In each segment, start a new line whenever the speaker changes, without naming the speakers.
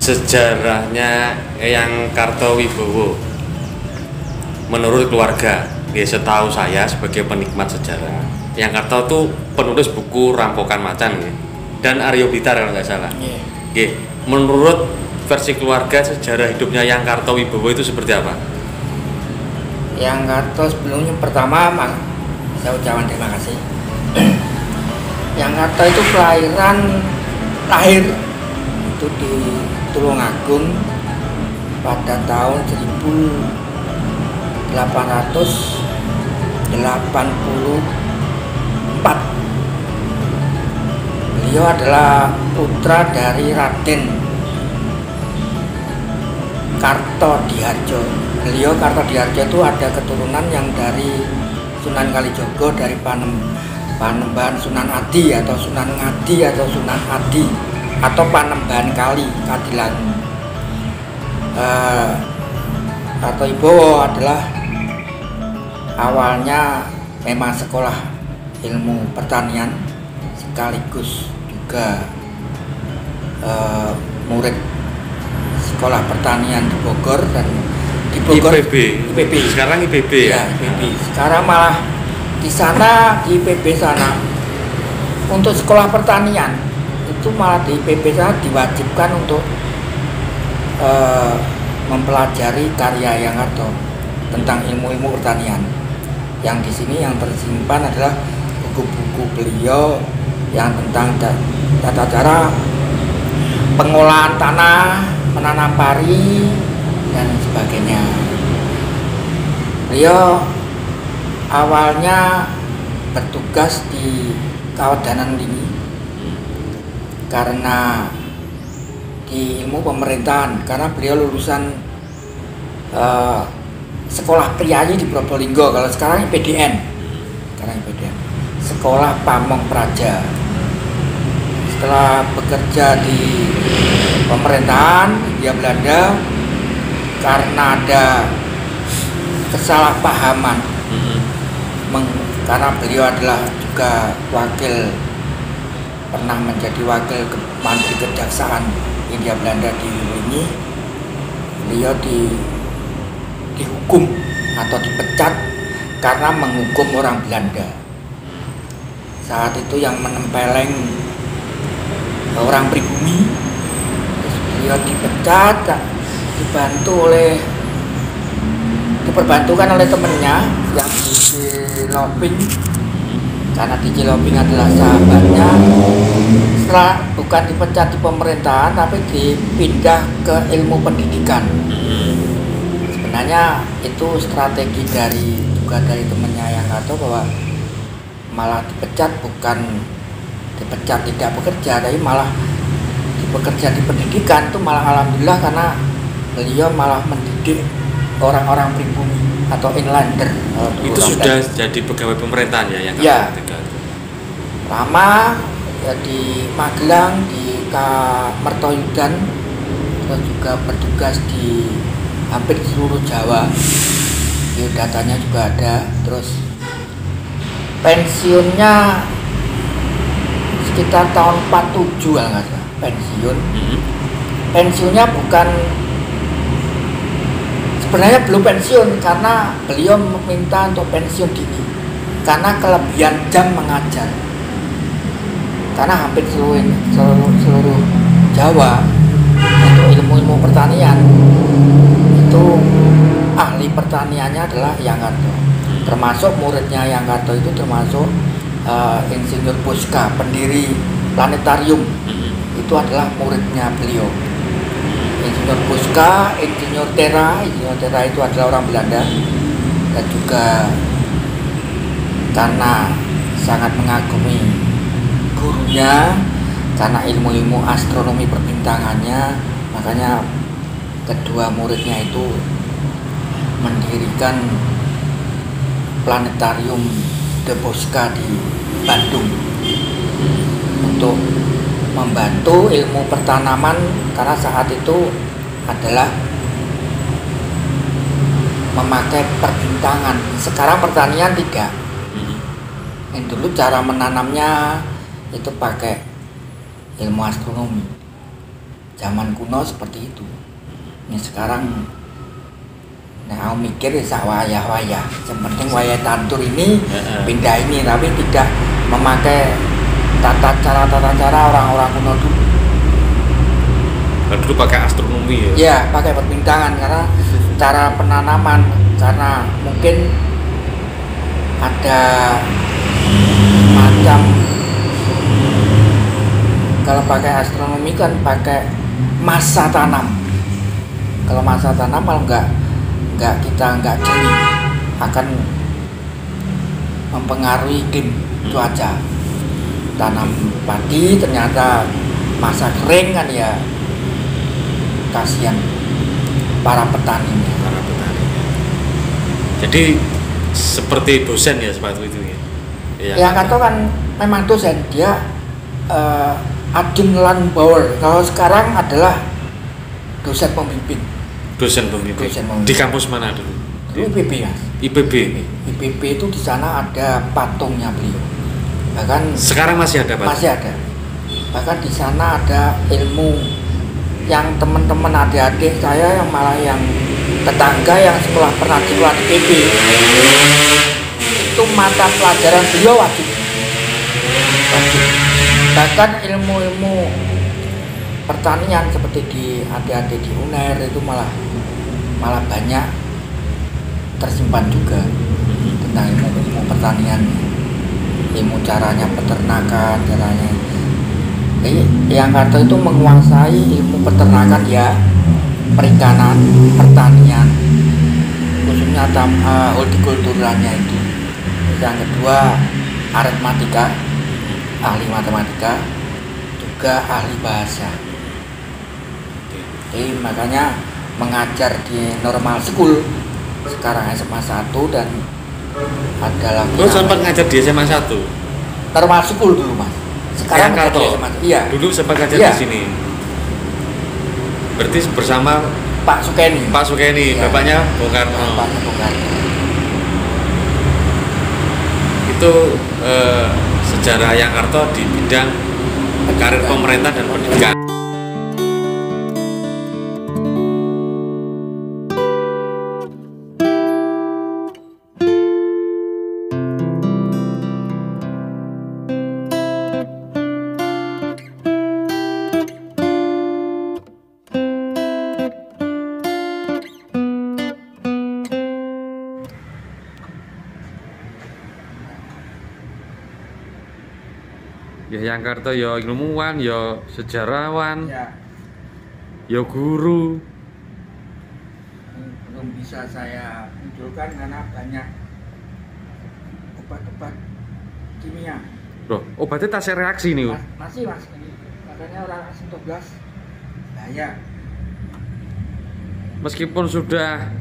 Sejarahnya Eyang Kartowibowo menurut keluarga, ya setahu saya sebagai penikmat sejarah, Eyang Karto tuh penulis buku Rampokan Macan ya, dan Aryo Blitar kalau nggak salah. Ya, menurut versi keluarga sejarah hidupnya Eyang Kartowibowo itu seperti apa?
Eyang Karto sebelumnya pertama saya ucapkan terima kasih. Eyang Karto itu lahir itu di Tulungagung pada tahun 1884. Beliau adalah putra dari Raden Kartodiharjo. Beliau Kartodiharjo itu ada keturunan yang dari Sunan Kalijogo, dari Panembahan Sunan Adi atau Sunan Ngadi atau Sunan Adi atau Panembahan Kali Kadilan. Kartowibowo adalah awalnya memang sekolah ilmu pertanian sekaligus juga murid sekolah pertanian di Bogor dan di Bogor IPB.
Sekarang IPB ya.
IPB. Sekarang malah di sana di IPB sana untuk sekolah pertanian itu malah di IPB sana diwajibkan untuk mempelajari karya Eyang Karto tentang ilmu-ilmu pertanian. Yang di sini yang tersimpan adalah buku-buku beliau yang tentang tata cara pengolahan tanah, menanam pari dan sebagainya. Beliau awalnya bertugas di Kawedanan Lingi karena di ilmu pemerintahan, karena beliau lulusan sekolah priayi di Probolinggo, kalau sekarang IPDN, sekolah Pamong Praja. Setelah bekerja di pemerintahan Hindia Belanda, karena ada kesalahpahaman, karena beliau adalah juga pernah menjadi wakil Menteri Kejaksaan Hindia Belanda di Lingi. Beliau dihukum atau dipecat karena menghukum orang Belanda. Saat itu yang menempeleng orang pribumi, beliau dipecat, diperbantukan oleh temennya yang di Ciloping, karena di Ciloping adalah sahabatnya. Setelah bukan dipecat di pemerintahan tapi dipindah ke ilmu pendidikan. Sebenarnya itu strategi dari temennya Eyang Karto, bahwa malah dipecat bukan dipecat tidak bekerja, tapi malah bekerja di pendidikan. Itu malah alhamdulillah, karena beliau malah mendidik orang-orang pribumi atau inlander.
Itu sudah jadi pegawai pemerintahan ya yang
ketika lama ya, di Magelang, di Mertoyudan, terus juga bertugas di hampir seluruh Jawa. Biodatanya juga ada. Terus pensiunnya sekitar tahun 47 kalau nggak salah, pensiun. Pensiunnya sebenarnya belum pensiun, karena beliau meminta untuk pensiun dini karena kelebihan jam mengajar. Karena hampir seluruh Jawa untuk ilmu-ilmu pertanian itu ahli pertaniannya adalah Eyang Karto. Termasuk muridnya Eyang Karto itu termasuk Insinyur Boska, pendiri planetarium, itu adalah muridnya beliau. Insinyur Boska, Insinyur Tera itu adalah orang Belanda, dan juga karena sangat mengagumi gurunya, karena ilmu-ilmu astronomi perbintangannya, makanya kedua muridnya itu mendirikan planetarium De Boska di Bandung untuk membantu ilmu pertanaman, karena saat itu adalah memakai perbintangan. Sekarang pertanian tidak. Yang dulu cara menanamnya itu pakai ilmu astronomi. zaman kuno seperti itu. Ini sekarang nah mikir ya sak wayah-wayah. Yang penting wayah tantur ini pindah ini, tapi tidak memakai tata cara orang-orang kuno dulu.
Dulu pakai astronomi ya?
Ya, pakai perbintangan karena cara penanaman, karena mungkin ada macam kalau pakai astronomi kan pakai masa tanam. Kalau masa tanam kalau kita nggak jeli akan mempengaruhi iklim cuaca. Tanam padi ternyata masa kering kan ya kasihan para petaninya.
Jadi seperti dosen ya sepatu itu ya?
Yang kata kan memang dosen, dia Adjunct Landbauer. Kalau sekarang adalah dosen pembimbing.
Dosen pembimbing. Di kampus mana dulu?
Dulu IPB ya.
IPB.
IPB itu di sana ada patungnya beliau. Bahkan
sekarang masih ada Pak?
Masih ada. Bahkan di sana ada ilmu yang teman-teman adik-adik saya yang malah yang tetangga yang sekolah pernah di luar IPB itu mata pelajaran beliau wajib. Bahkan ilmu-ilmu pertanian seperti di adik-adik di UNER itu malah banyak tersimpan juga tentang ilmu pertanian, ilmu caranya peternakan, caranya. Yang kata itu menguasai ilmu peternakan ya, perikanan, pertanian, khususnya hortikulturanya itu. Yang kedua aritmatika, ahli matematika, juga ahli bahasa. Jadi makanya mengajar di normal school sekarang SMA 1 dan ada lagi.
Lo sempat ngajar di SMA 1?
Normal school dulu Mas. Sekarang
iya. Dulu sempat ngajar di sini. Berarti bersama
Pak Sukeni.
Pak Sukeni, ya. Bapaknya Bung Karno.
Bapaknya Bung Karno.
Itu sejarah Yangkarto di bidang karir pemerintah dan pendidikan. Ya Yangkarto ya ilmuwan, ya sejarawan, ya guru.
Belum bisa saya munculkan karena banyak obat-obat kimia.
Loh, obatnya tasnya reaksi nih?
Masih Mas, katanya orang asintogas bahaya.
Meskipun sudah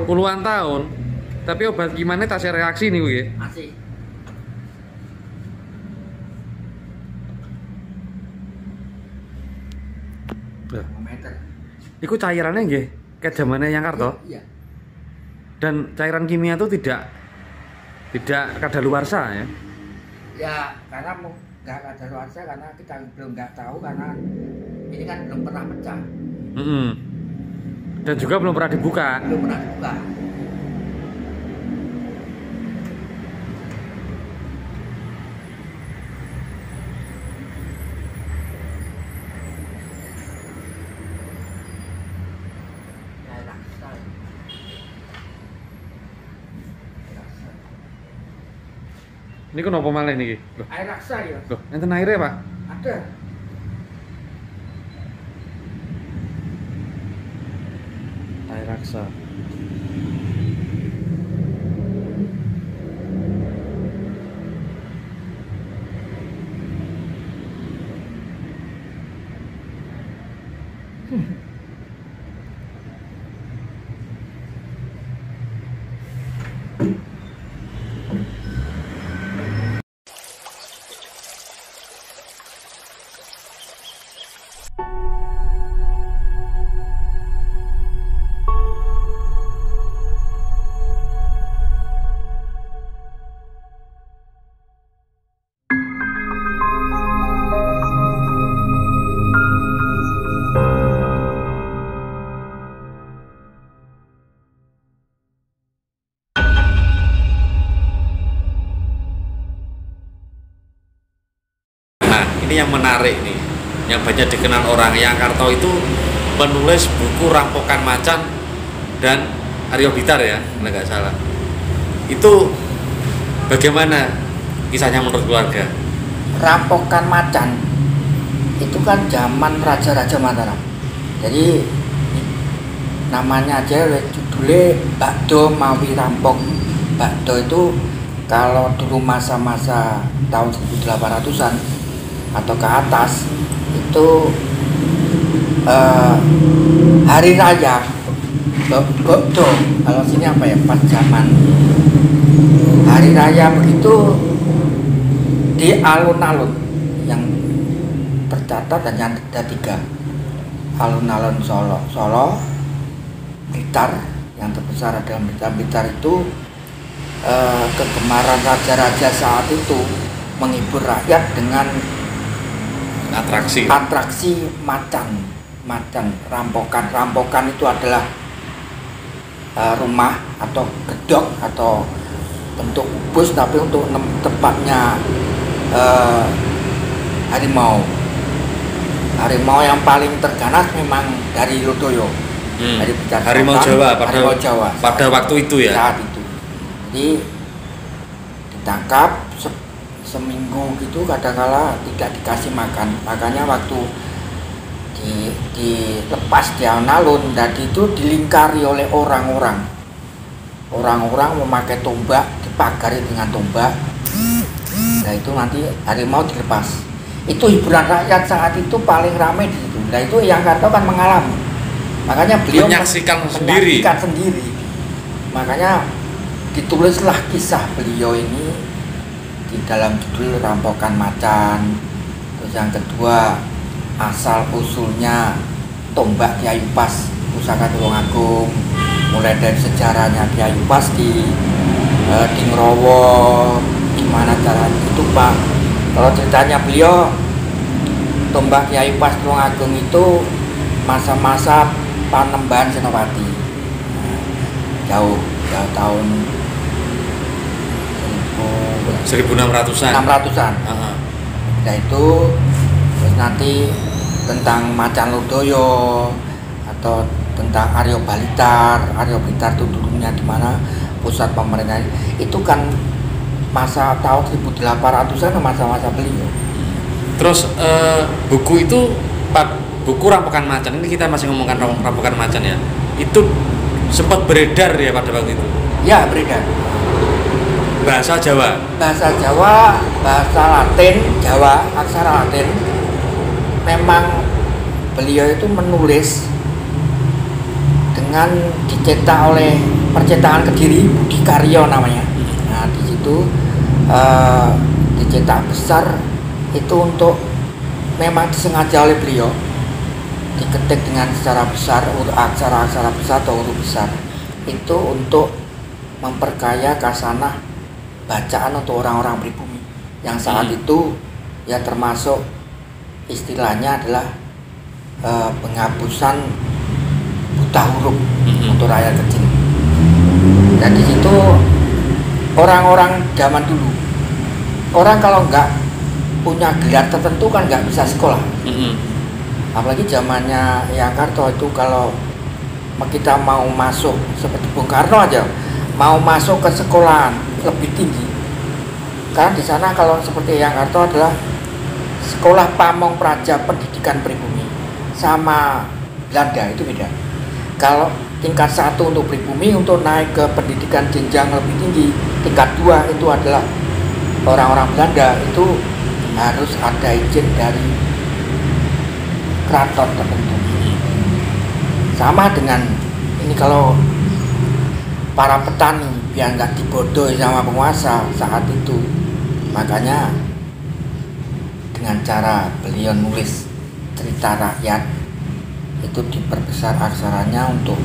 puluhan tahun, tapi obat gimana tasnya reaksi nih ya?
Masih.
Iku cairannya nggih kayak zamannya Yangkarto.
Iya.
Dan cairan kimia itu tidak kadaluarsa ya.
Ya, karena nggak kadaluarsa karena kita belum nggak tahu karena ini kan belum pernah pecah.
Dan juga belum pernah dibuka.
Belum pernah dibuka.
Ini kenapa malah nih?
Air raksa ya.
Loh, enten airnya Pak?
Ada.
Air raksa. menarik nih, yang banyak dikenal orang, Yang Karto itu penulis buku Rampokan Macan dan Aryo Bitar ya, kalau nggak salah. Itu bagaimana kisahnya menurut keluarga?
Rampokan Macan itu kan zaman Raja-Raja Mataram. Jadi namanya aja judulnya Bakdo Mawi Rampok. Bakdo itu kalau dulu masa-masa tahun 1800-an atau ke atas itu hari raya Bakdo. Kalau sini apa ya, pas zaman hari raya begitu di alun-alun yang tercatat hanya ada 3 alun-alun Solo, Blitar, yang terbesar adalah Blitar itu kegemaran raja-raja saat itu menghibur rakyat dengan atraksi macan rampokan itu adalah rumah atau gedok atau bentuk kubus tapi untuk tempatnya harimau yang paling terganas memang dari Lodoyo, dari
harimau Jawa pada waktu itu ya,
saat itu. Jadi ditangkap seminggu gitu, kadang-kala tidak dikasih makan, makanya waktu dilepas di alun-alun tadi itu dilingkari oleh orang-orang memakai tombak, dipagari dengan tombak. Nah itu nanti harimau dilepas. Itu hiburan rakyat saat itu paling ramai di situ. Nah itu Yang Karto kan mengalami, makanya beliau
menyaksikan sendiri.
Makanya ditulislah kisah beliau ini di dalam judul Rampokan Macan. Terus yang kedua, asal usulnya tombak Ki Ayupas pusaka Tulungagung, mulai dari sejarahnya Ki Ayupas di Ngrowo, gimana cara itu Pak. Kalau ceritanya beliau, tombak Ki Ayupas Tulungagung itu masa-masa Panembahan Senopati, jauh tahun 1600-an. Nah itu terus nanti tentang Macan Lodoyo atau tentang Aryo Blitar itu dulunya di mana pusat pemerintahan, itu kan masa tahun 1800-an, masa-masa beliau.
Terus buku itu buku Rampokan Macan ini, kita masih ngomongkan Rampokan Macan ya, itu sempat beredar ya pada waktu itu?
Ya, beredar.
Bahasa Jawa,
bahasa Latin, aksara Latin. Memang beliau itu menulis dengan dicetak oleh percetakan Kediri, Budi Karyo namanya. Nah di situ dicetak besar itu untuk memang disengaja oleh beliau, diketik dengan secara besar, aksara-aksara besar atau huruf besar, itu untuk memperkaya kasanah bacaan untuk orang-orang pribumi yang saat itu ya termasuk istilahnya adalah penghapusan buta huruf untuk rakyat kecil. Dan di situ orang-orang zaman dulu, orang kalau nggak punya gelar tertentu kan nggak bisa sekolah. Apalagi zamannya Yang Karto itu, kalau kita mau masuk seperti Bung Karno aja, mau masuk ke sekolahan lebih tinggi, karena di sana kalau seperti Yang Karto adalah sekolah Pamong Praja Pendidikan Pribumi, sama Belanda itu beda. Kalau tingkat 1 untuk pribumi, untuk naik ke pendidikan jenjang lebih tinggi tingkat 2 itu adalah orang-orang Belanda, itu harus ada izin dari keraton tertentu. Sama dengan ini, kalau para petani biar nggak dibodohi sama penguasa saat itu, makanya dengan cara beliau nulis cerita rakyat itu diperbesar aksaranya untuk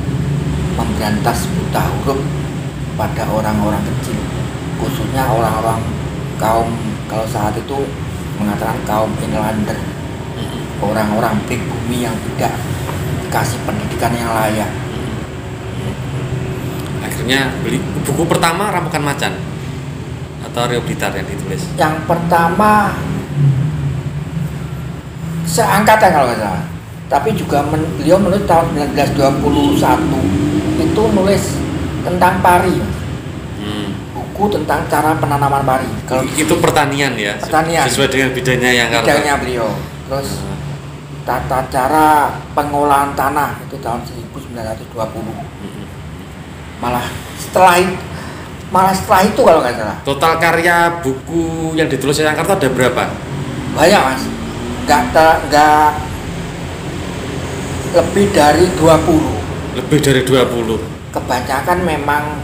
memberantas buta huruf pada orang-orang kecil, khususnya orang-orang kaum, kalau saat itu mengatakan kaum inlander, orang-orang pribumi yang tidak dikasih pendidikan yang layak.
Akhirnya beli buku pertama Rampokan Macan atau Aryo Blitar yang ditulis.
Yang pertama seangkatan kalau nggak salah. Tapi juga beliau menulis tahun 1921 itu nulis tentang pari, buku tentang cara penanaman pari.
Kalau itu pertanian ya,
pertanian
sesuai dengan bidangnya yang
bidangnya beliau. Terus tata cara pengolahan tanah itu tahun 1920. Malah setelah itu kalau nggak salah.
Total karya buku yang ditulis Yayangkarto ada berapa?
Banyak mas, nggak lebih dari 20.
Lebih dari 20.
Kebanyakan memang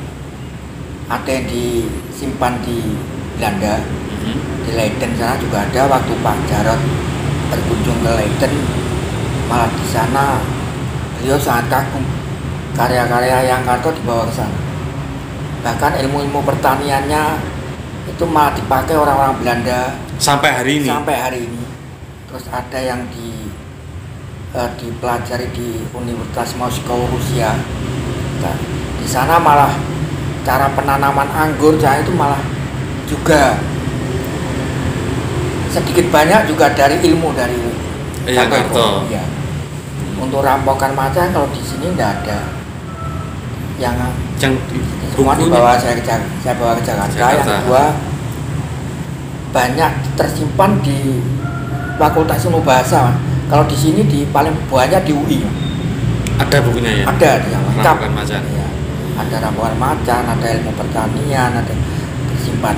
ada yang disimpan di Belanda, di Leiden sana juga ada. Waktu Pak Jarot berkunjung ke Leiden, malah di sana beliau sangat kagum karya-karya Yayangkarto dibawa ke sana. Bahkan ilmu-ilmu pertaniannya itu malah dipakai orang-orang Belanda
sampai hari ini.
Terus ada yang dipelajari di Universitas Moskow Rusia. Nah, di sana malah cara penanaman anggur itu malah juga sedikit banyak juga dari ilmu dari
Yayangkarto.
Ya. Untuk rampokan macan kalau di sini tidak ada. Yang semua dibawa saya bawa ke Jakarta. Yang kedua banyak tersimpan di Fakultas Ilmu Bahasa. Kalau di sini paling banyak di UI.
Ada bukunya ya?
Ada di sana.
Rampokan macan.
Ya. Ada rampokan macan, ada ilmu pertanian, ada tersimpan.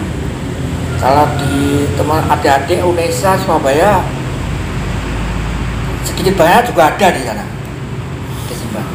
Kalau di teman adik-adik UNESA Surabaya sedikit banyak juga ada di sana tersimpan.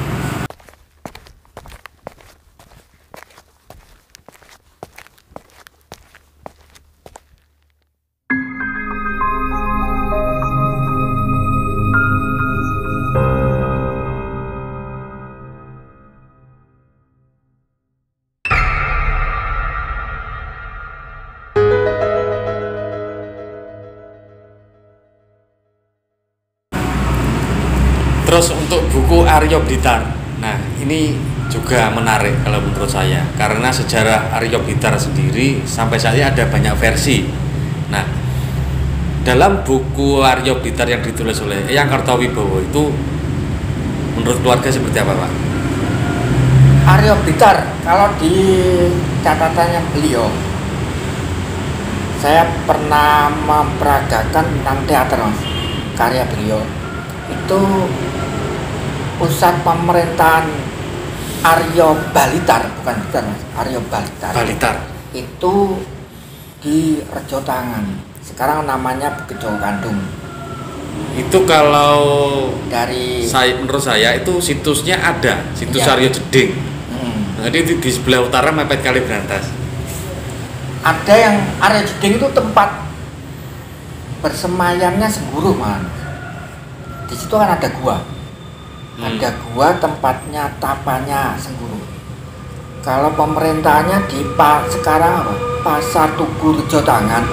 Terus untuk buku Aryo Blitar, nah ini juga menarik kalau menurut saya, karena sejarah Aryo Blitar sendiri sampai saat ini ada banyak versi. Nah, dalam buku Aryo Blitar yang ditulis oleh Yayangkarto Wibowo itu menurut keluarga seperti apa, Pak?
Aryo Blitar, kalau di catatannya beliau, saya pernah memperagakan tentang teater, mas, karya beliau itu pusat pemerintahan Aryo Balitar, bukan Blitar, mas, Aryo Balitar. Itu di Rejo Tangan, sekarang namanya Bukit Joko Kandung.
Itu kalau menurut saya itu situsnya ada, situs ya. Aryo Jeding. Jadi di sebelah utara mepet Kali Brantas.
Ada yang Aryo Jeding itu tempat bersemayamnya Sengguru, man. Di situ kan ada gua. Ada gua tempatnya tapanya Sengguru. Kalau pemerintahnya di sekarang Pasar Tugu Rejo Tangan,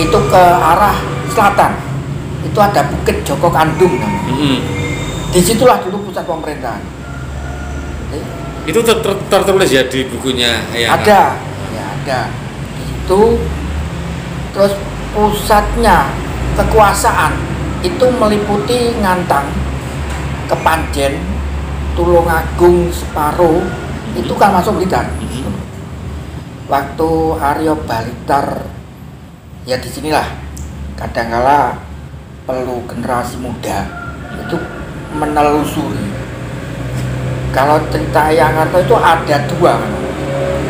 itu ke arah selatan. Itu ada Bukit Joko Kandung namanya. Disitulah dulu pusat pemerintahan.
Itu tertulis ya di bukunya ya?
Ada, ya ada. Itu terus pusatnya kekuasaan itu meliputi Ngantang, Kepanjen, Tulungagung, Separo, itu kan masuk Blitar. Waktu Aryo Balitar, ya disinilah kadangkala perlu generasi muda itu menelusuri. Kalau cerita Yayangkarto itu ada dua,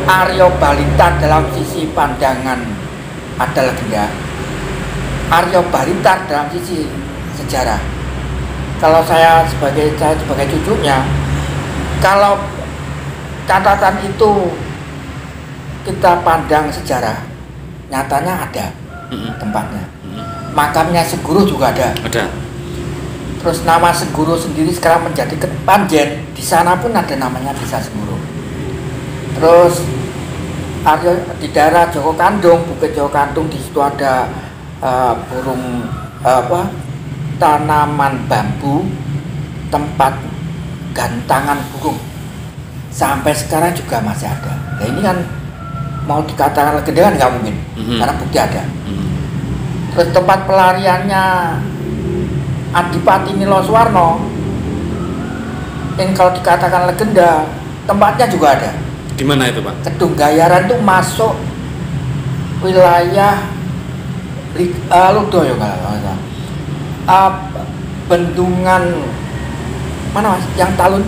Aryo Balitar dalam sisi pandangan ada legenda, Aryo Balitar dalam sisi sejarah. Kalau saya sebagai cucunya, kalau catatan itu kita pandang sejarah, nyatanya ada tempatnya. Makamnya Sengguru juga ada. Terus nama Sengguru sendiri sekarang menjadi Kepanjen. Di sana pun ada namanya Desa Sengguru. Terus di daerah Joko Kandung, Bukit Joko Kandung, di situ ada tanaman bambu, tempat gantangan burung. Sampai sekarang juga masih ada. Nah ini kan mau dikatakan legenda kan nggak mungkin, karena bukti ada. Terus tempat pelariannya Adipati Niloswarno yang kalau dikatakan legenda, tempatnya juga ada.
Di mana itu, Pak?
Kedunggayaran itu masuk wilayah Ludoyo kalau nggak salah. Bendungan mana Mas? Yang Talun?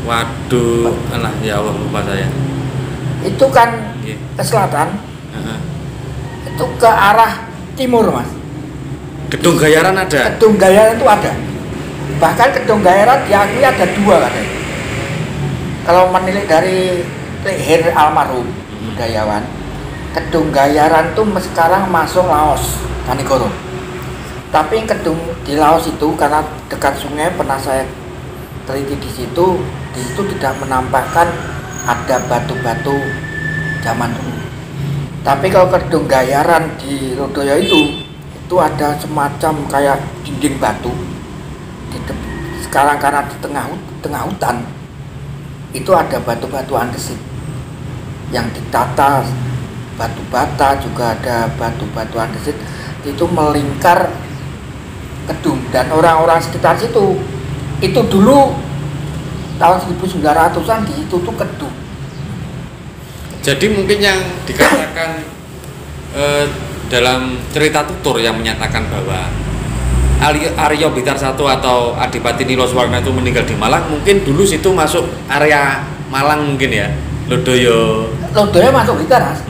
Waduh, alah ya Allah lupa saya.
Itu kan ke selatan. Itu ke arah timur Mas.
Kedunggayaran ada.
Kedunggayaran itu ada. Bahkan Kedunggayaran diakui ada 2 katanya. Kalau menilik dari leher almarhum budayawan, Kedunggayaran itu sekarang masuk Laos, Kanigoro. Tapi di Laos itu karena dekat sungai, pernah saya teliti di situ tidak menampakkan ada batu-batu zaman dulu. Tapi kalau Kedunggayaran di Lodoyo itu ada semacam kayak dinding batu. Sekarang karena di tengah hutan itu ada batu-batu andesit yang ditata batu bata, juga ada batu-batu andesit itu melingkar Kedung, dan orang-orang sekitar situ itu dulu tahun 1900-an di itu tuh Kedung.
Jadi mungkin yang dikatakan dalam cerita tutur yang menyatakan bahwa Arya Blitar I atau Adipati Niloswarno itu meninggal di Malang, mungkin dulu situ masuk area Malang mungkin ya, Lodoyo
masuk Blitar Mas.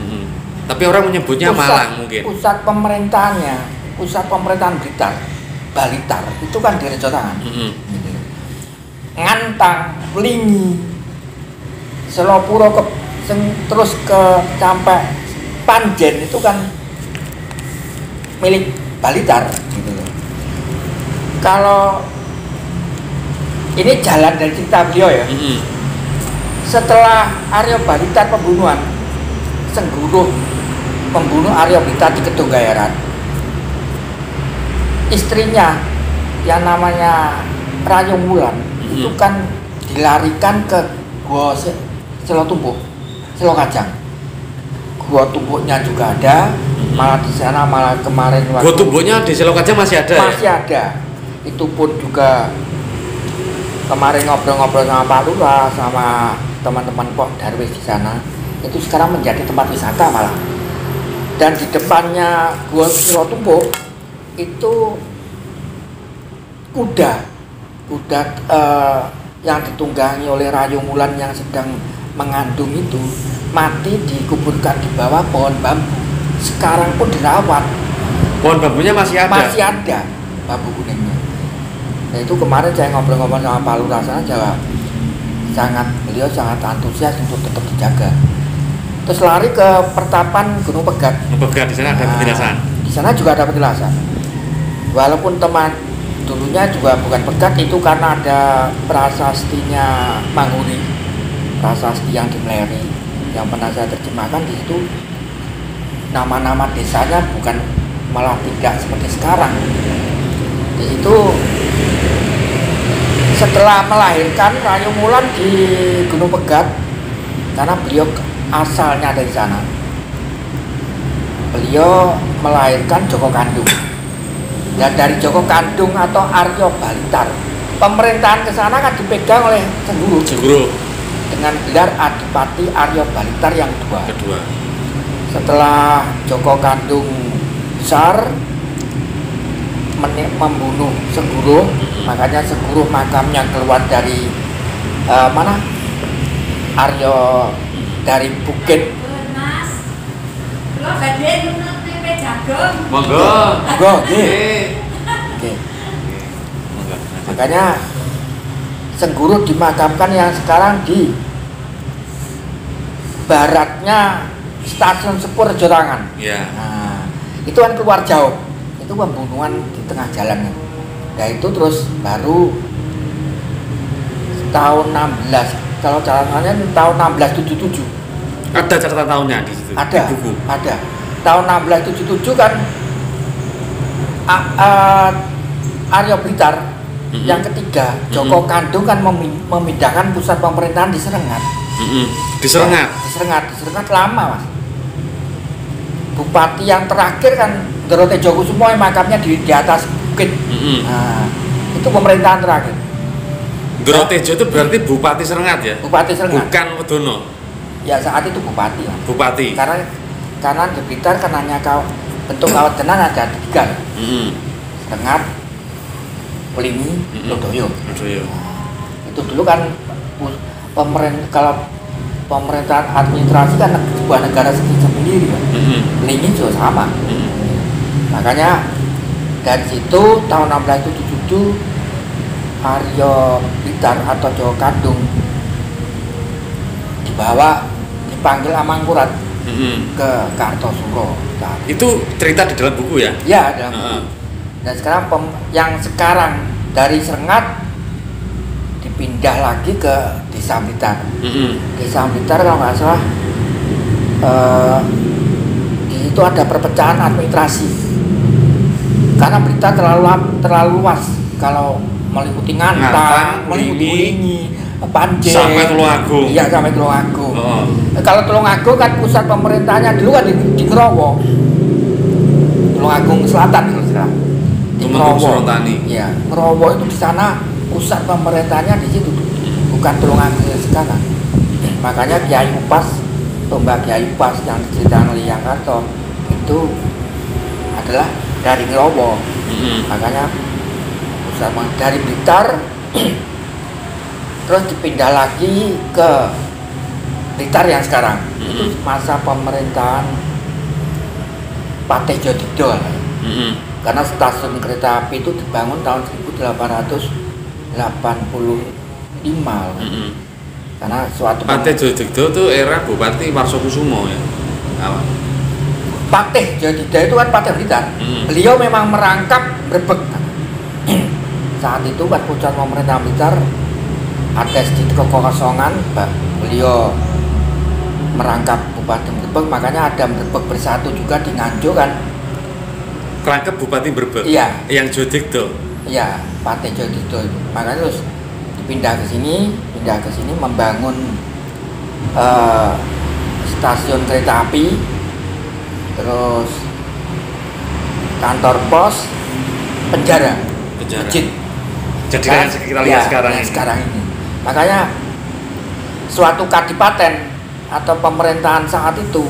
Tapi orang menyebutnya Malang mungkin.
Pusat pemerintahan Blitar, Balitar itu kan di Rejo Tangan. Ngantang, Lingi, Selopuro terus ke sampai Panjen itu kan milik Balitar gitu loh. Kalau ini jalan dari cerita beliau ya. Setelah Arya Balitar pembunuhan, Sengguruh membunuh Arya Blitar di Kedunggayaran, istrinya yang namanya Rayung Wulan itu kan dilarikan ke Gua Selo Tumpuk, Selo Kajang. Gua Tumpuknya juga ada, malah di sana malah kemarin
Gua Tumpuknya di Selo Kajang masih ada.
Masih ya? Ada. Itu pun juga kemarin ngobrol-ngobrol sama Pak Lurah sama teman-teman Pok Darwis di sana. Itu sekarang menjadi tempat wisata malah. Dan di depannya Gua Selo Tumpuk itu kuda yang ditunggangi oleh Rayung Wulan yang sedang mengandung itu mati, dikuburkan di bawah pohon bambu. Sekarang pun dirawat.
Pohon bambunya masih ada?
Masih ada bambu kuningnya. Nah, itu kemarin saya ngobrol-ngobrol sama Pak Lurah sana, beliau sangat antusias untuk tetap dijaga. Terus lari ke pertapan Gunung Pegat.
Gunung Pegat di sana ada petilasan.
Di sana juga ada petilasan. Walaupun teman dulunya juga bukan Pegat, itu karena ada prasastinya Manghuri, prasasti yang di Mleri yang pernah saya terjemahkan. Di situ nama-nama desanya bukan, malah tidak seperti sekarang. Di situ setelah melahirkan Rayung Wulan di Gunung Pegat, karena beliau asalnya dari sana, beliau melahirkan Joko Kandung. Dan dari Joko Kandung atau Arya Balitar, pemerintahan ke sana kan dipegang oleh Sengguruh dengan gelar Adipati Arya Balitar yang kedua. Setelah Joko Kandung besar membunuh Sengguruh, makanya Sengguruh makamnya keluar dari mana? Arya dari Bukit.
Mas, lo badhe nunut tempe jagung.
Monggo.
Oke. Makanya Sengguruh dimakamkan yang sekarang di baratnya Stasiun Sepur Rejo Tangan.
Iya.
Nah, itu kan keluar jauh. Itu pembunuhan di tengah jalan. Nah, itu terus baru tahun 16. Kalau catatannya tahun 1677.
Ada catatan tahunnya di situ.
Ada.
Di buku.
Ada. Tahun 1677 kan Arya Blitar yang ketiga, Joko Kandung kan memindahkan pusat pemerintahan di Serengat.
Di Serengat.
Di Serengat lama Mas. bupati yang terakhir kan Dorotejo Kusumo yang makamnya di atas bukit. Nah, itu pemerintahan terakhir.
Dorotejo itu berarti Bupati Serengat ya?
Bupati Serengat.
Bukan Wedono.
Ya saat itu bupati. Ya.
Bupati.
Karena di Blitar kan hanya bentuk kawatenan ada 3. Serengat, Pelini, Lodoyo. Itu dulu kan kalau pemerintahan administrasi kan sebuah negara sendiri kan. Pelini juga sama. Makanya dari situ tahun 1677 Aryo Blitar atau Jawa Kadung dipanggil Amangkurat ke Kartosuro.
Itu cerita di dalam buku ya?
Ya, dalam buku. Dan yang sekarang dari Serengat dipindah lagi ke Desa Blitar. Desa Blitar kalau nggak salah di situ ada perpecahan administrasi karena Blitar terlalu luas kalau meliputi Ngantang, meliputi Ulingi, Panjen,
sampai Tulungagung.
Iya, sampai Tulungagung. Kalau Tulungagung kan pusat pemerintahnya dulu kan di Ngerowo. Tulungagung Selatan kalau sekarang. Di Ngerowo. Iya, Ngerowo itu di sana pusat pemerintahnya di situ, bukan Tulungagung sekarang. Makanya Kiai Upas, Mbak Kiai Upas yang diceritakan oleh Yang Karto itu adalah dari Ngerowo. Makanya sama dari Blitar terus dipindah lagi ke Blitar yang sekarang. Itu masa pemerintahan Patih Jodhidjo. Karena stasiun kereta api itu dibangun tahun 1885. Karena suatu
Patih Jodhidjo itu era Bupati Warsokusumo ya.
Patih Jodhidjo itu kan Patih Blitar. Beliau memang merangkap Brebek. Saat itu kan pusat pemerintah Blitar ada sedikit kekosongan, beliau merangkap Bupati Brebek, makanya ada Brebek Bersatu juga di Nganjuk kan.
Kerangkap Bupati Brebek.
Iya.
Yang Jodhidjo.
Iya, Patih Jodhidjo. Makanya terus pindah ke sini membangun stasiun kereta api, terus kantor pos, penjara. Masjid.
Jadi yang kita lihat
sekarang ini. Makanya suatu kadipaten atau pemerintahan saat itu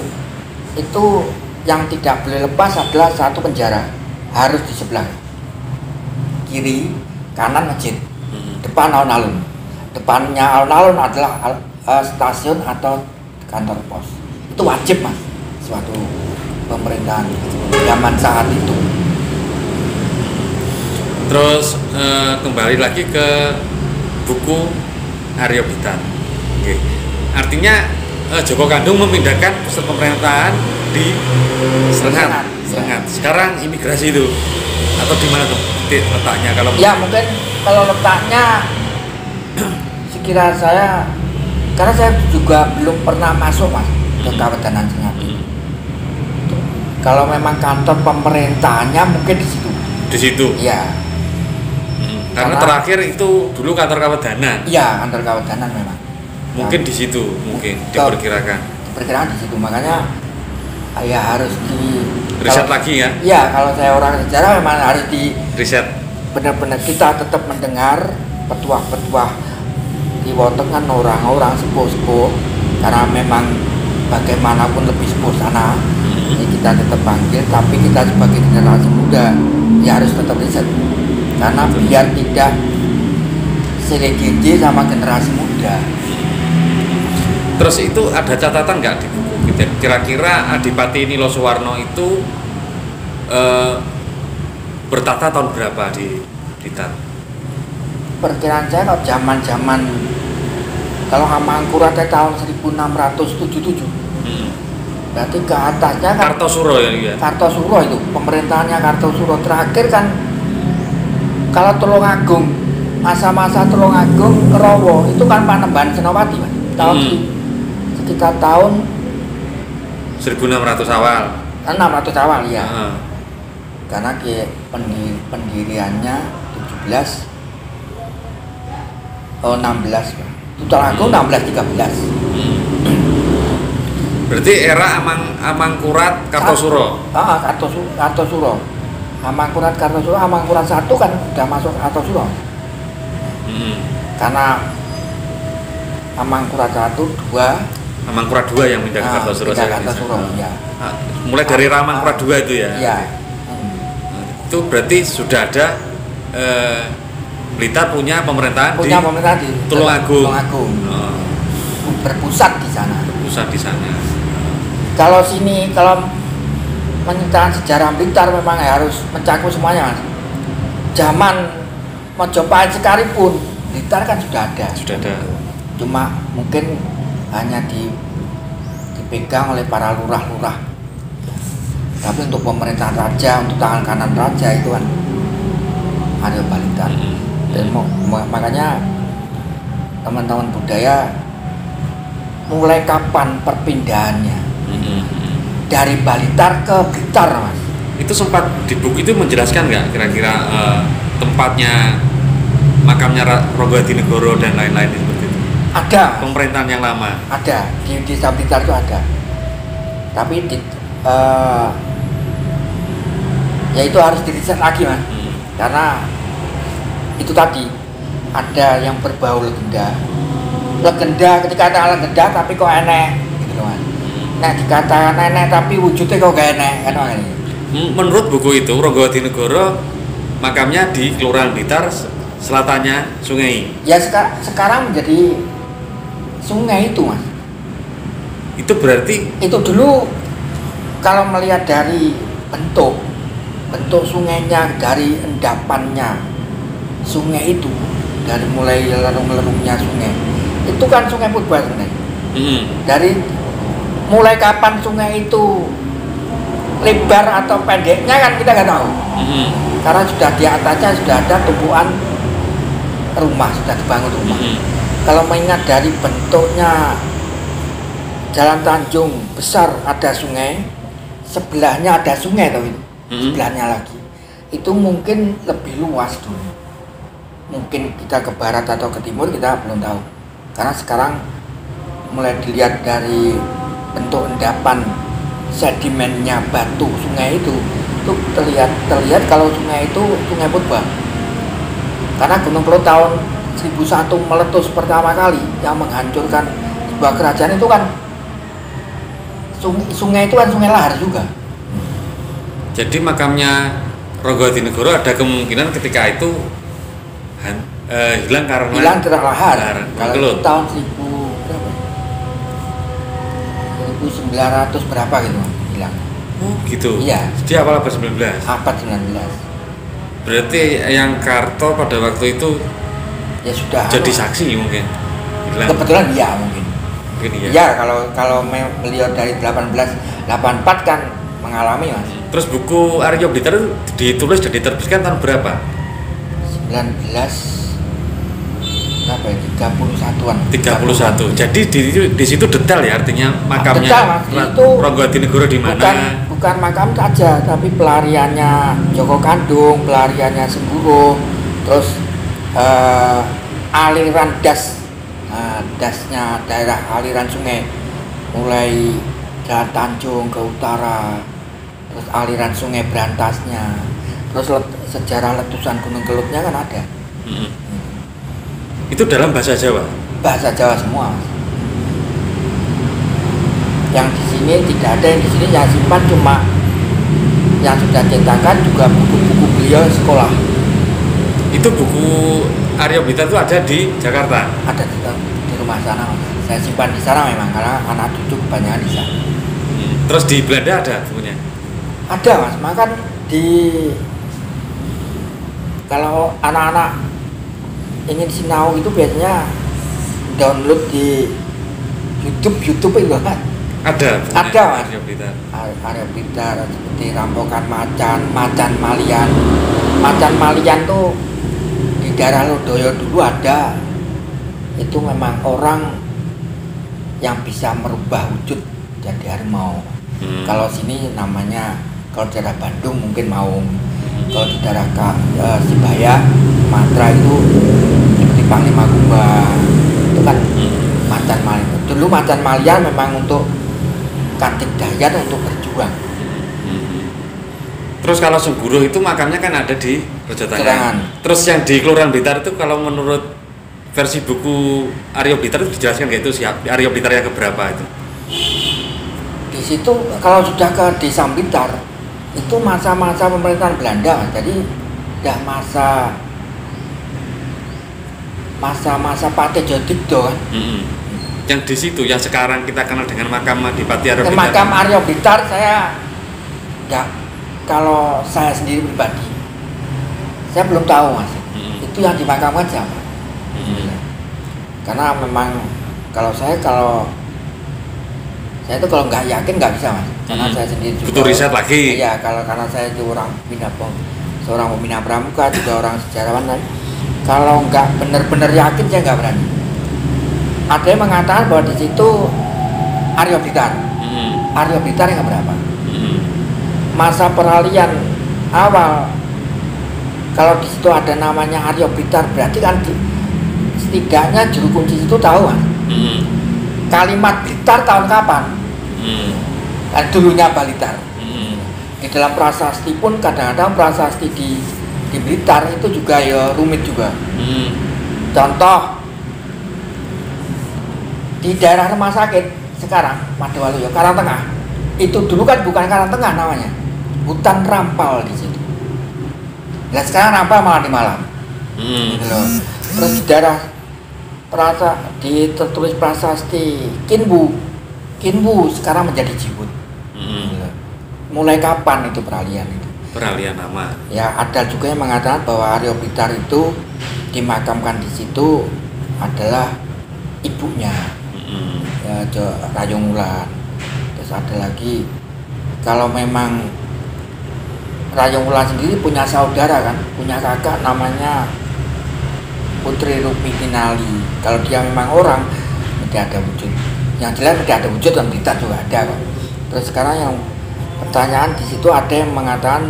yang tidak boleh lepas adalah satu penjara, harus di sebelah kiri, kanan masjid, depan alun-alun. Depannya alun-alun adalah stasiun atau kantor pos. Itu wajib mas, suatu pemerintahan zaman saat itu.
Terus kembali lagi ke buku Aryo Blitar. Oke. Artinya Joko Kandung memindahkan pusat pemerintahan di Serengat. Sekarang imigrasi itu atau di mana tuh letaknya kalau?
Ya mungkin kalau letaknya sekira saya, karena saya juga belum pernah masuk mas ke Kawedanan Sengati. Kalau memang kantor pemerintahannya mungkin di situ.
Di situ.
Iya.
Karena terakhir itu dulu kantor Kawedanan.
Iya, kantor Kawedanan memang.
Mungkin di situ, diperkirakan.
Diperkirakan di situ, makanya ya harus di
riset lagi ya.
Iya, kalau saya orang sejarah memang harus di
riset.
Benar-benar kita tetap mendengar petuah-petuah di Wotengan, orang-orang sepuh-sepuh, karena memang bagaimanapun lebih sepuh sana. Jadi kita tetap panggil, tapi kita sebagai generasi muda ya harus tetap riset. Karena biar tidak selektif sama generasi muda.
Terus itu ada catatan nggak di buku? Kira-kira Adipati Nilo Suwarno itu bertata tahun berapa di Blitar?
Perkiraan saya kalau zaman kalau Amangkuratnya tahun 1677. Berarti ke atasnya kan
Kartosuro ya?
Kartosuro itu pemerintahannya Kartosuro terakhir kan. Kalau Tulungagung, masa-masa Tulungagung, Ngerowo itu kan Panembahan Senopati, Mas. Sekitar tahun
1600 awal.
600 awal ya. Karena pendiriannya 16. Tulungagung 1613.
Berarti era Amangkurat Kartosuro.
Kartosuro. Amangkurat Kartosuro, Amangkurat 1 kan udah masuk Kartosuro. Karena Amangkurat 1, 2
Amangkurat 2 yang pindah ke Kartosuro.
Ya.
Mulai dari Amangkurat 2 itu ya.
Iya.
Itu berarti sudah ada Blitar punya pemerintahan di Tulungagung.
Berpusat di sana. Kalau menceritakan sejarah Blitar memang harus mencakup semuanya, Mas. Zaman Majapahit sekalipun Blitar kan sudah ada. Cuma mungkin hanya dipegang oleh para lurah-lurah. Tapi untuk pemerintahan raja, untuk tangan kanan raja itu kan ada Blitar. Dan makanya teman-teman budaya mulai kapan perpindahannya dari Blitar ke Blitar, Mas?
Itu sempat di buku itu menjelaskan nggak kira-kira tempatnya makamnya Rogo Hadinegoro dan lain-lain seperti itu?
Ada.
Pemerintahan yang lama.
Ada di desa Blitar itu ada. Tapi ya itu harus diriset lagi, Mas. Karena itu tadi ada yang berbau legenda. Ketika ada legenda tapi kok enek gitu loh, Mas. Nah dikatakan enek tapi wujudnya kok gak enek kan, Mas.
Menurut buku itu Rogo Hadinegoro makamnya di Kelurahan Blitar, selatannya sungai.
Ya sekarang menjadi sungai itu, Mas.
Itu berarti
itu dulu kalau melihat dari bentuk sungainya, dari endapannya sungai itu, dari mulai lerung-lerungnya sungai itu kan sungai purba sebenarnya. Dari mulai kapan sungai itu lebar atau pendeknya kan kita nggak tahu. Karena sudah di atasnya sudah ada tumpuan rumah, sudah dibangun rumah. Kalau mengingat dari bentuknya Jalan Tanjung besar ada sungai, sebelahnya ada sungai tahu itu, sebelahnya lagi. Itu mungkin lebih luas dulu. Mungkin kita ke barat atau ke timur kita belum tahu. Karena sekarang mulai dilihat dari bentuk endapan sedimennya batu sungai itu terlihat kalau sungai itu sungai purba. Karena Gunung Kelud tahun 1001 meletus pertama kali yang menghancurkan sebuah kerajaan itu kan sungai itu kan sungai lahar juga.
Jadi makamnya Rogo Hadinegoro ada kemungkinan ketika itu hilang karena
lahar. Kalau itu tahun 1900 berapa gitu hilang.
Oh gitu.
Iya.
Jadi awal abad 19.
Abad 19.
Berarti yang Karto pada waktu itu
ya sudah
jadi saksi mungkin. Hilang.
Kebetulan iya mungkin.
Iya.
Ya kalau beliau dari 1884 kan mengalami, Mas.
Terus buku Aryo Blitar itu ditulis dan diterbitkan tahun berapa?
31-an.
31. Jadi di situ detail ya, artinya makamnya Rogo Hadinegoro di mana?
Bukan makam saja, tapi pelariannya Joko Kandung, pelariannya Semburo, terus aliran dasnya daerah aliran sungai mulai Jalan Tanjung ke utara, terus aliran sungai berantasnya, terus sejarah letusan Gunung Keludnya kan ada.
Itu dalam bahasa Jawa?
Bahasa Jawa semua. Yang di sini tidak ada, yang di sini yang simpan cuma yang sudah cetakan, juga buku-buku beliau sekolah.
Itu buku Aryo Blitar itu ada di Jakarta? Ada
di rumah sana, Mas. Saya simpan di sana memang karena anak cucu kebanyakan di sana.
Terus di Belanda ada bukunya?
Ada, Mas. Makan kalau anak-anak ingin sinau itu biasanya download di YouTube itu kan?
Ada,
Mas. Aryo Blitar seperti Rampokan Macan Malian. Macan Malian tuh di daerah Lodoyo dulu ada. Itu memang orang yang bisa merubah wujud jadi harimau. Kalau sini namanya, kalau daerah Bandung mungkin Maung. Kalau di daerah Sibaya, Sumatera itu seperti Panglima Kumbang. Itu kan macan Malian. Dulu macan Malian memang untuk Kantik Dayat untuk berjuang.
Terus kalau Sungguruh itu makamnya kan ada di Rejo
Tangan.
Tangan. Terus yang di Kelurahan Blitar itu kalau menurut versi buku Aryo Blitar itu dijelaskan kayak itu siap Aryo Blitar yang keberapa itu?
Di situ kalau sudah ke Desa Blitar itu masa-masa pemerintahan Belanda, jadi udah masa-masa Pak Tejo Digdo kan.
Yang di situ yang sekarang kita kenal dengan makam Adipati Aryo Blitar.
Makam Aryo Blitar saya enggak, kalau saya sendiri pribadi saya belum tahu mas. Itu yang dimakamkan siapa. Karena memang kalau saya itu kalau nggak yakin nggak bisa mas, karena saya sendiri juga
butuh riset lagi.
Iya, karena saya itu seorang pembina pramuka, juga orang sejarawan kan. Kalau nggak benar-benar yakin saya nggak berani. Ada yang mengatakan bahwa di situ Aryo Blitar, Aryo Blitar yang berapa? Masa peralihan awal, kalau di situ ada namanya Aryo Blitar, berarti kan setidaknya juru kunci itu tahu kan? Kalimat Blitar tahun kapan? Kan dulunya Blitar. Di dalam prasasti pun kadang-kadang prasasti di Blitar itu juga ya rumit juga. Contoh di daerah rumah sakit sekarang Madawaluyo, Karangtengah, itu dulu kan bukan Karangtengah namanya, hutan rampal di situ. Nah sekarang rampal malah di Malang. Gitu loh. Terus di daerah tertulis prasasti Kinbu sekarang menjadi Jibut. Mulai kapan itu peralihan itu?
Peralihan nama.
Ya ada juga yang mengatakan bahwa Aryo Blitar itu dimakamkan di situ adalah ibunya, ya Rayung Wulan. Terus ada lagi kalau memang Rayung Wulan sendiri punya saudara kan, punya kakak namanya Putri Rumi Kinali. Kalau dia memang orang, tidak ada wujud. Yang jelas tidak ada wujud, dan Blitar juga ada kok. Terus sekarang yang pertanyaan di situ ada yang mengatakan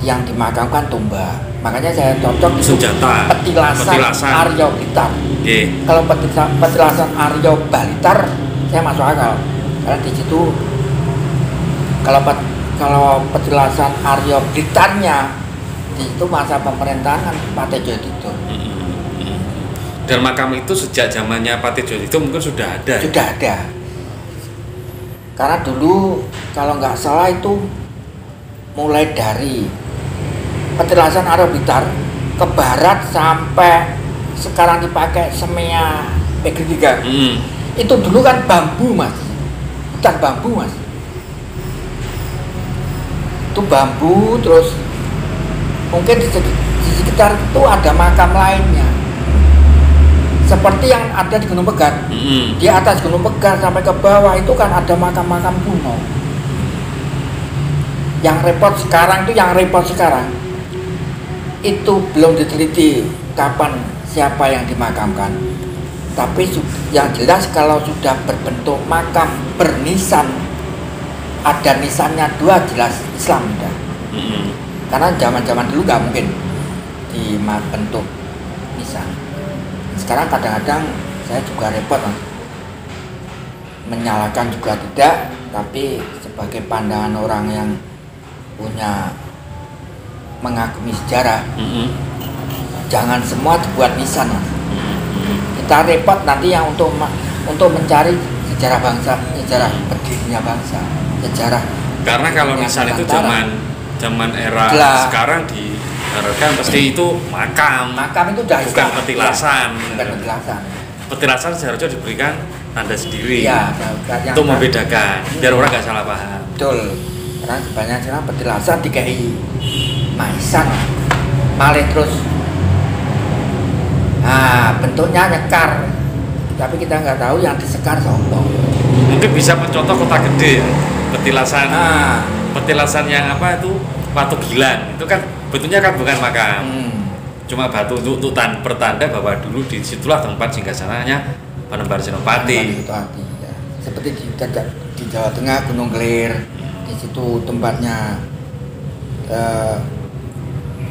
yang dimakamkan Tumba. Makanya saya cocok
senjata
petilasan Aryo Blitar. Kalau petilasan Aryo Blitar saya masuk akal. Karena di situ kalau petilasan Aryo Blitarnya di situ masa pemerintahan Pak Tejo Digdo.
Dan makam itu sejak zamannya Pak Tejo itu mungkin sudah ada.
Sudah ada. Karena dulu kalau nggak salah itu mulai dari petilasan Aryo Blitar ke barat sampai sekarang dipakai Semea Negeri 3. Itu dulu kan bambu mas, hutan bambu mas. Itu bambu, terus mungkin di sekitar itu ada makam lainnya. Seperti yang ada di Gunung Pegat. Di atas Gunung Pegat sampai ke bawah itu kan ada makam-makam kuno. Yang repot sekarang itu belum diteliti kapan siapa yang dimakamkan. Tapi yang jelas kalau sudah berbentuk makam bernisan, ada nisannya 2, jelas Islam udah. Karena zaman-zaman dulu nggak mungkin dibentuk nisan. Sekarang kadang-kadang saya juga repot menyalahkan juga tidak, tapi sebagai pandangan orang yang punya mengagumi sejarah, jangan semua dibuat nisan mas. Kita repot nanti yang untuk mencari sejarah bangsa, sejarah berdirinya bangsa, sejarah.
Karena kalau nisan itu zaman era sekarang diharapkan pasti itu makam
itu udah
bukan petilasan.
Bukan petilasan.
Petilasan seharusnya diberikan tanda sendiri.
Ya,
untuk membedakan biar orang nggak salah paham.
Betul. Karena sebanyak sekarang petilasan dikai maisan malih terus. Nah, bentuknya nyekar. Tapi kita nggak tahu yang disekar sombong.
Mungkin bisa mencontoh Kota Gede ya. Petilasan. Petilasan yang apa itu? Batu Gilan. Itu kan bentuknya kan bukan makam. Cuma batu untuk pertanda bahwa dulu disitulah tempat singgasananya Panembahan Senopati.
Ya. Seperti di Jawa Tengah Gunung Kelir, di situ tempatnya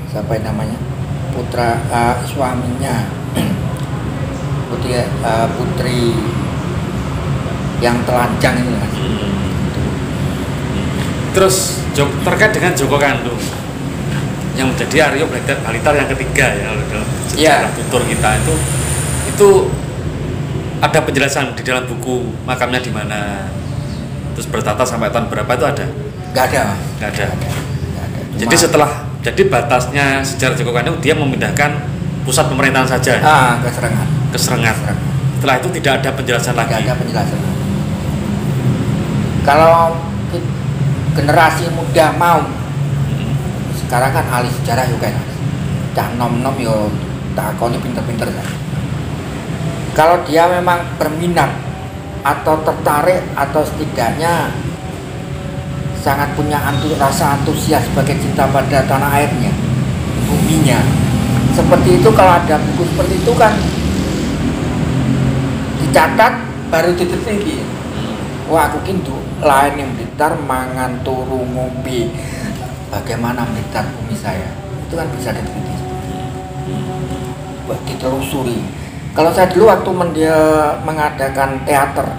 siapa yang namanya putra suaminya putri yang telanjang itu mas. Itu
terus terkait dengan Joko Kandung yang menjadi Aryo Balitar yang ketiga ya dalam sejarah tutur kita itu ada penjelasan di dalam buku makamnya di mana, terus bertata sampai tahun berapa itu ada?
Nggak ada.
Jadi jadi batasnya sejarah Joko Kandung dia memindahkan pusat pemerintahan saja.
Ke Serengat.
Setelah itu tidak ada penjelasan lagi.
Tidak ada penjelasan. Kalau generasi muda mau, sekarang kan ahli sejarah juga kan, cah nom-nom yo takoni pinter-pinter kan. Kalau dia memang berminat atau tertarik atau setidaknya sangat punya rasa antusias sebagai cinta pada tanah airnya, buminya. Seperti itu, kalau ada buku seperti itu kan dicatat baru diteliti. Wah, aku kintu lain yang Blitar mangan turu ngombe. Bagaimana Blitar bumi saya? Itu kan bisa diteliti. Buat ditelusuri. Kalau saya dulu waktu mengadakan teater,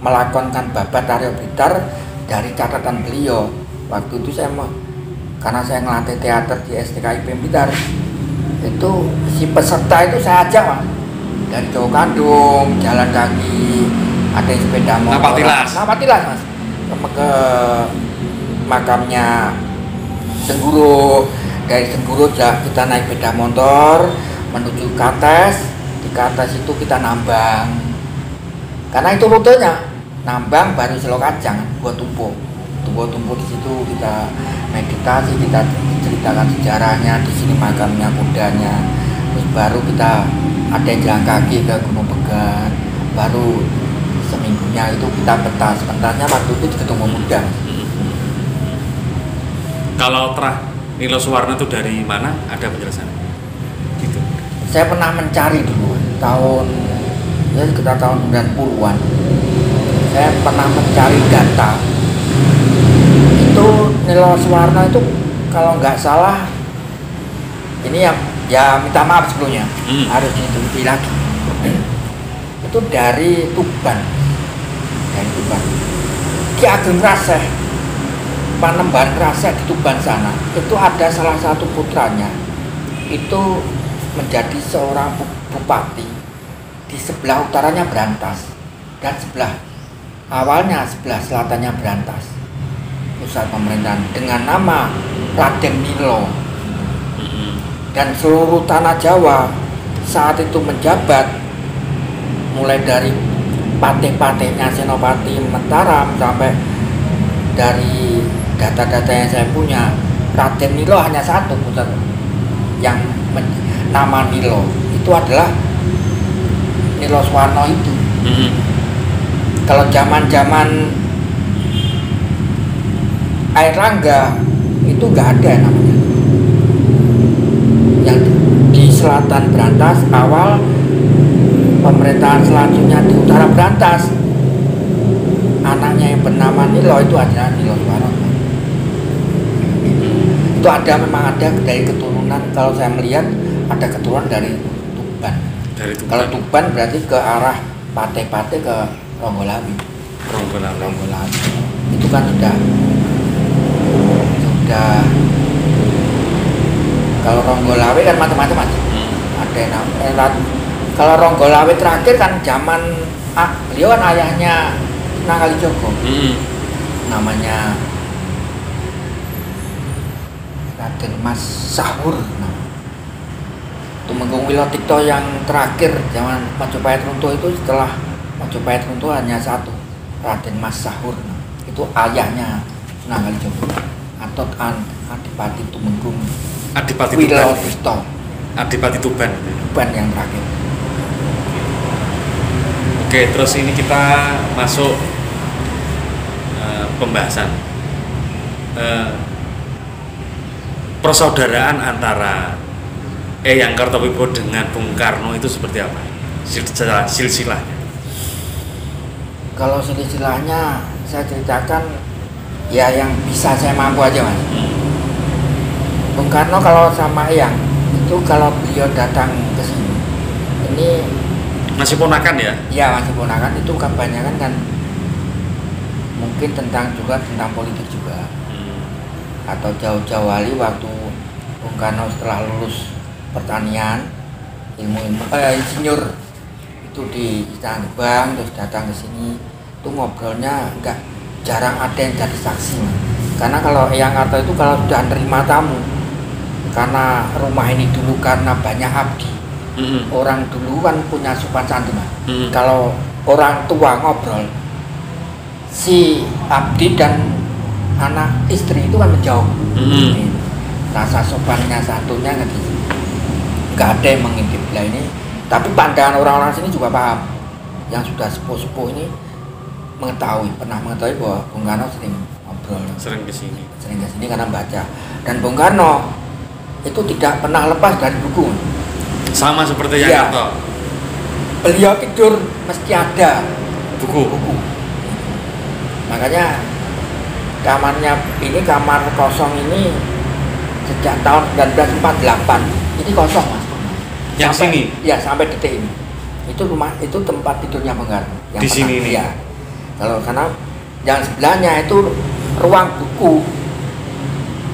melakonkan babat Aryo Blitar dari catatan beliau. Waktu itu karena saya ngelatih teater di STKIP Blitar, itu si peserta itu saya ajak Mas, dari Joko Kandung, jalan kaki, ada yang sepeda motor, Napatilas Mas, ke makamnya Sengguro. Dari Sengguro kita naik sepeda motor menuju Kates. Di Kates itu kita nambang, karena itu rutenya nambang baru Selokajang, buat tumpu di situ kita meditasi, kita ceritakan sejarahnya, di sini makamnya kudanya, terus baru kita ada yang jalan kaki ke Gunung Began, baru seminggunya itu kita pentasnya waktu itu di Gedung Pemuda.
Kalau Nilo Suwarno itu dari mana? Ada penjelasan? Gitu.
Saya pernah mencari dulu sekitar tahun 90-an. Saya pernah mencari data. Itu Nilo Suwarno itu kalau nggak salah, ini ya minta maaf sebelumnya, harus diteliti lagi. Itu dari Tuban. Ki Ageng Raseh, Panembahan Raseh di Tuban sana, itu ada salah satu putranya itu menjadi seorang bupati di sebelah utaranya Brantas dan sebelah selatannya Brantas, pusat pemerintahan, dengan nama Raden Nilo. Dan seluruh tanah Jawa saat itu menjabat, mulai dari patih-patihnya Senopati Mataram sampai dari data-data yang saya punya, Raden Nilo hanya satu putar yang nama Nilo itu adalah Nilo Suwarno itu. Kalau zaman Airlangga itu nggak ada namanya. Yang di selatan Brantas, awal pemerintahan selanjutnya di utara Brantas, anaknya yang bernama Nilo itu adalah Nilo Suwarno. Itu memang ada dari keturunan, kalau saya melihat ada keturunan dari Tuban. Kalau Tuban berarti ke arah Pate-Pate ke Ronggolawi. Itu kan sudah kalau Ronggolawi kan macam-macam aja. Ada kalau Ronggolawi terakhir kan zaman beliau kan ayahnya Sunan Kalijogo. Namanya Raden Mas Sahur. Tumenggung Wilotikto yang terakhir zaman Majapahit runtuh itu, setelah Majapahit runtuh hanya satu, Raden Mas Sahur. Itu ayahnya Sunan Kalijogo atau Adipati Tumenggung Wilotikto. Adipati Tuban yang terakhir.
Oke, terus ini kita masuk pembahasan persaudaraan antara Eyang Kartowibowo dengan Bung Karno itu seperti apa? Silsilahnya.
Kalau silsilahnya saya ceritakan ya yang bisa saya mampu aja Mas. Bung Karno kalau sama Eyang itu kalau beliau datang ke sini, ini
masih ponakan ya?
Ya masih ponakan, itu kebanyakan kan mungkin tentang politik juga. atau jauh-jauh hari waktu Bung Karno setelah lulus pertanian insinyur itu di Istana Gebang, terus datang ke sini itu ngobrolnya enggak jarang ada yang jadi saksi, Mas. Karena kalau Eyang Karto itu kalau sudah nerima tamu, karena rumah ini dulu karena banyak abdi, orang dulu kan punya sopan santun, Mas. Kalau orang tua ngobrol, si abdi dan anak istri itu kan menjauh. Rasa sopannya santunnya nggak ada yang mengintip lah ini. Tapi pandangan orang-orang sini juga paham, yang sudah sepuh-sepuh ini pernah mengetahui bahwa Bung Karno sering ngobrol,
sering kesini
karena baca. Dan Bung Karno itu tidak pernah lepas dari buku.
Sama seperti Eyang Karto.
Beliau tidur mesti ada
buku.
Makanya kamarnya ini, kamar kosong ini sejak tahun 1948 ini kosong, Mas.
Yang
sampai,
sini?
Ya, sampai detik ini. Itu rumah, itu tempat tidurnya Bung Karno.
Di sini nih?
Ya. Kalau karena yang sebelahnya itu ruang buku.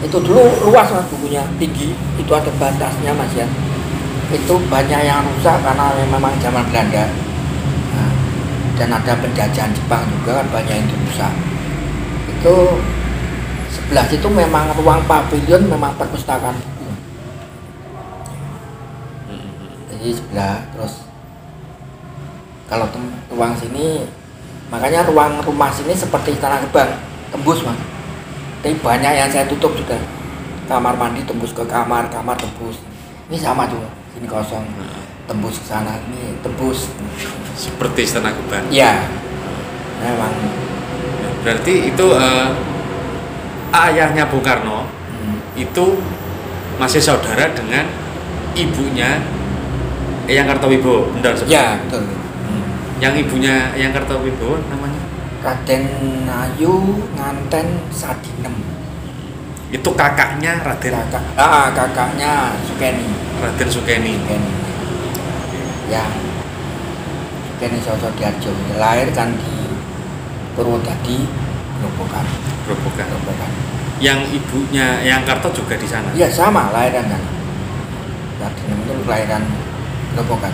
Itu dulu luas, Mas, bukunya, tinggi. Itu ada batasnya, Mas, ya. Itu banyak yang rusak karena memang zaman Belanda. Nah, dan ada penjajahan Jepang juga kan banyak yang dirusak. Itu sebelah situ memang ruang pavilion, memang perpustakaan buku. Jadi sebelah, terus kalau ruang sini, makanya ruang rumah sini seperti Istana Gebang, tembus, Mas. Tapi banyak yang saya tutup juga. Kamar mandi tembus ke kamar tembus. Ini sama juga, sini kosong, tembus ke sana, ini tembus.
Seperti Istana Gebang.
Iya, memang.
Berarti itu ayahnya Bung Karno itu masih saudara dengan ibunya Eyang Kartowibowo, benar seperti
Ya, betul.
Yang ibunya Eyang Kartowibowo namanya
Raden Ayu Nganten Sadinem.
itu kakaknya Raden.
Kakaknya Sukeni.
Raden Sukeni.
Yang Sukeni Sosodiarjo lahir kan di Purwodadi, Grobogan.
Yang ibunya Eyang Karto juga di sana.
Iya, sama lahiran kan. Sadinem itu kelahiran Grobogan.